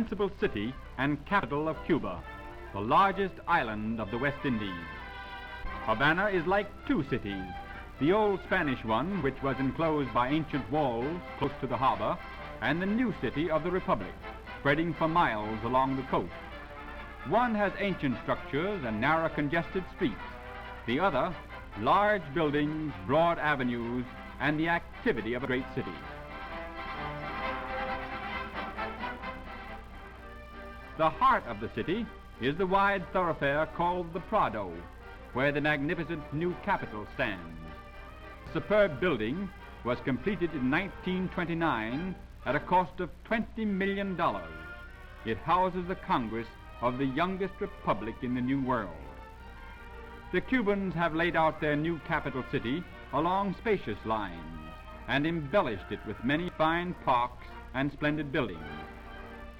principal city and capital of Cuba, the largest island of the West Indies. Havana is like two cities, the old Spanish one, which was enclosed by ancient walls close to the harbor, and the new city of the Republic, spreading for miles along the coast. One has ancient structures and narrow congested streets. The other, large buildings, broad avenues, and the activity of a great city. The heart of the city is the wide thoroughfare called the Prado, where the magnificent new Capitol stands. The superb building was completed in 1929 at a cost of $20 million. It houses the Congress of the youngest republic in the New World. The Cubans have laid out their new capital city along spacious lines and embellished it with many fine parks and splendid buildings.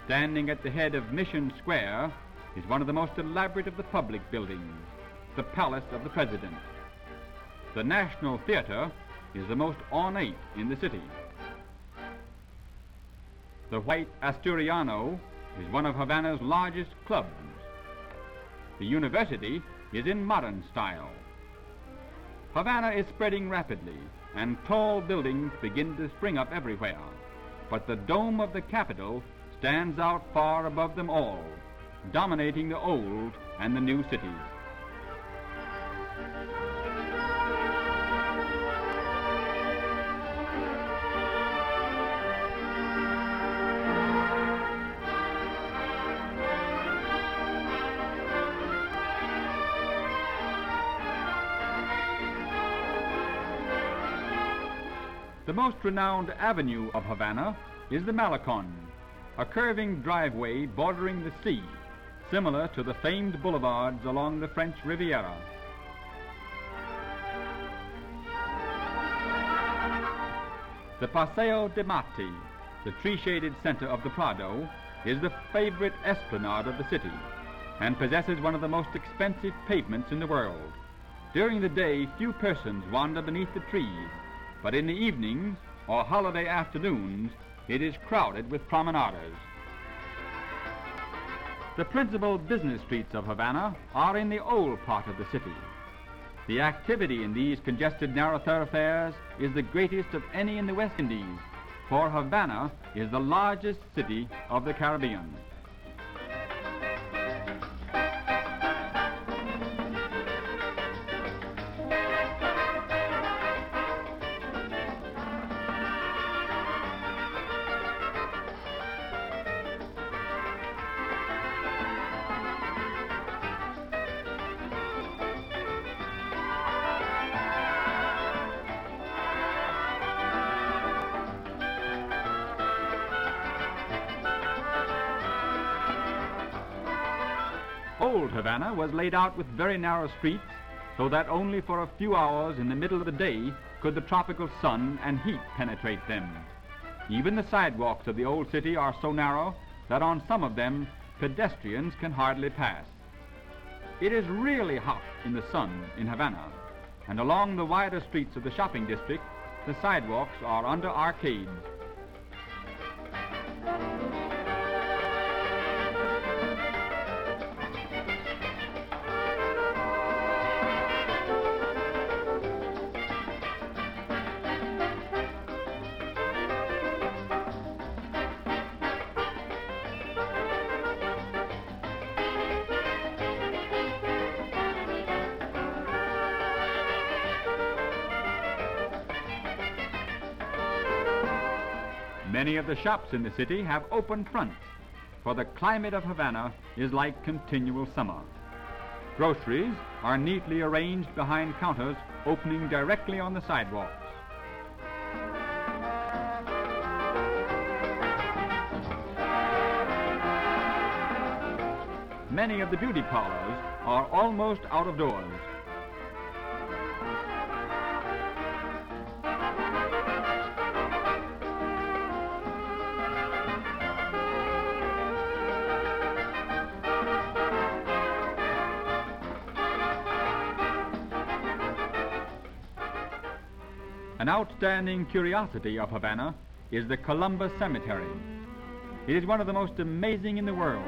Standing at the head of Mission Square is one of the most elaborate of the public buildings, the Palace of the President. The National Theater is the most ornate in the city. The White Asturiano is one of Havana's largest clubs. The university is in modern style. Havana is spreading rapidly, and tall buildings begin to spring up everywhere. But the dome of the Capitol stands out far above them all, dominating the old and the new cities. The most renowned avenue of Havana is the Malecon, a curving driveway bordering the sea, similar to the famed boulevards along the French Riviera. The Paseo de Mate, the tree-shaded center of the Prado, is the favorite esplanade of the city and possesses one of the most expensive pavements in the world. During the day, few persons wander beneath the trees, but in the evenings or holiday afternoons, it is crowded with promenaders. The principal business streets of Havana are in the old part of the city. The activity in these congested narrow thoroughfares is the greatest of any in the West Indies, for Havana is the largest city of the Caribbean. Old Havana was laid out with very narrow streets so that only for a few hours in the middle of the day could the tropical sun and heat penetrate them. Even the sidewalks of the old city are so narrow that on some of them pedestrians can hardly pass. It is really hot in the sun in Havana, and along the wider streets of the shopping district, the sidewalks are under arcades. Many of the shops in the city have open fronts, for the climate of Havana is like continual summer. Groceries are neatly arranged behind counters opening directly on the sidewalks. Many of the beauty parlors are almost out of doors. An outstanding curiosity of Havana is the Columbus Cemetery. It is one of the most amazing in the world,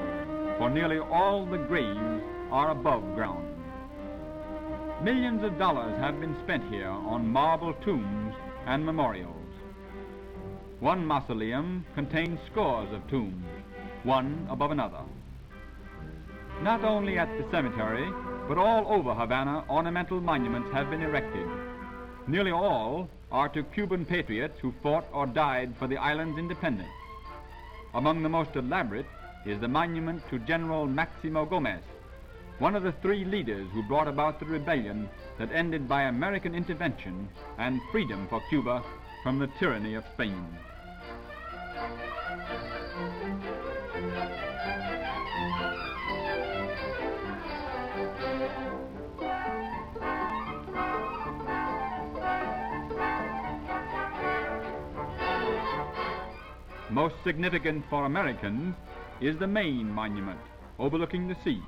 for nearly all the graves are above ground. Millions of dollars have been spent here on marble tombs and memorials. One mausoleum contains scores of tombs, one above another. Not only at the cemetery, but all over Havana, ornamental monuments have been erected. Nearly all are to Cuban patriots who fought or died for the island's independence. Among the most elaborate is the monument to General Maximo Gomez, one of the three leaders who brought about the rebellion that ended by American intervention and freedom for Cuba from the tyranny of Spain. Most significant for Americans is the main monument overlooking the sea.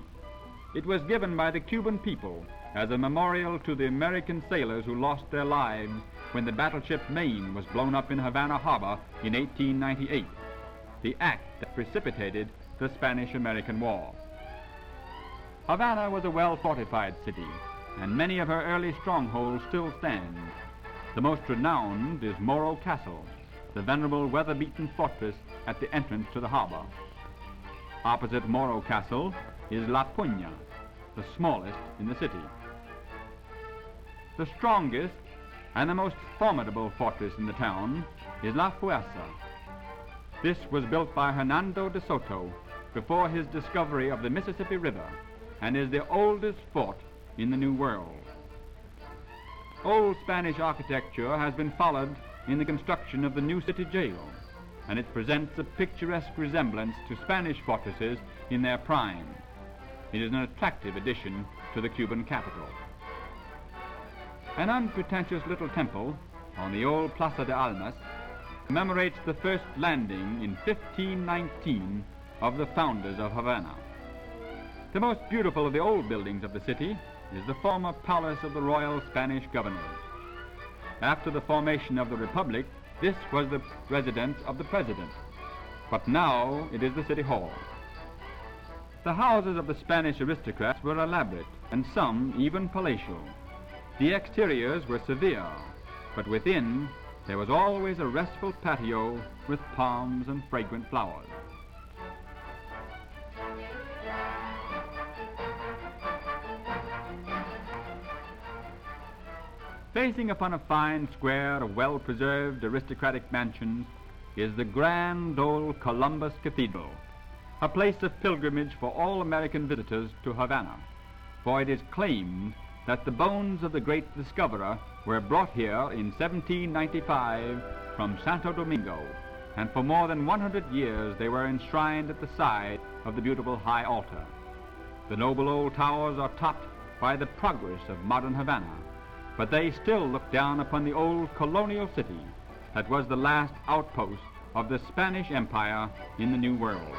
It was given by the Cuban people as a memorial to the American sailors who lost their lives when the battleship Maine was blown up in Havana Harbor in 1898, the act that precipitated the Spanish-American War. Havana was a well-fortified city, and many of her early strongholds still stand. The most renowned is Morro Castle, the venerable weather-beaten fortress at the entrance to the harbor. Opposite Morro Castle is La Puña, the smallest in the city. The strongest and the most formidable fortress in the town is La Fuerza. This was built by Hernando de Soto before his discovery of the Mississippi River and is the oldest fort in the New World. Old Spanish architecture has been followed in the construction of the new city jail, and it presents a picturesque resemblance to Spanish fortresses in their prime. It is an attractive addition to the Cuban capital. An unpretentious little temple on the old Plaza de Armas commemorates the first landing in 1519 of the founders of Havana. The most beautiful of the old buildings of the city is the former palace of the royal Spanish governors. After the formation of the Republic, this was the residence of the president, but now it is the city hall. The houses of the Spanish aristocrats were elaborate, and some even palatial. The exteriors were severe, but within there was always a restful patio with palms and fragrant flowers. Facing upon a fine square of well-preserved aristocratic mansions is the grand old Columbus Cathedral, a place of pilgrimage for all American visitors to Havana, for it is claimed that the bones of the great discoverer were brought here in 1795 from Santo Domingo, and for more than 100 years they were enshrined at the side of the beautiful high altar. The noble old towers are topped by the progress of modern Havana, but they still look down upon the old colonial city that was the last outpost of the Spanish Empire in the New World.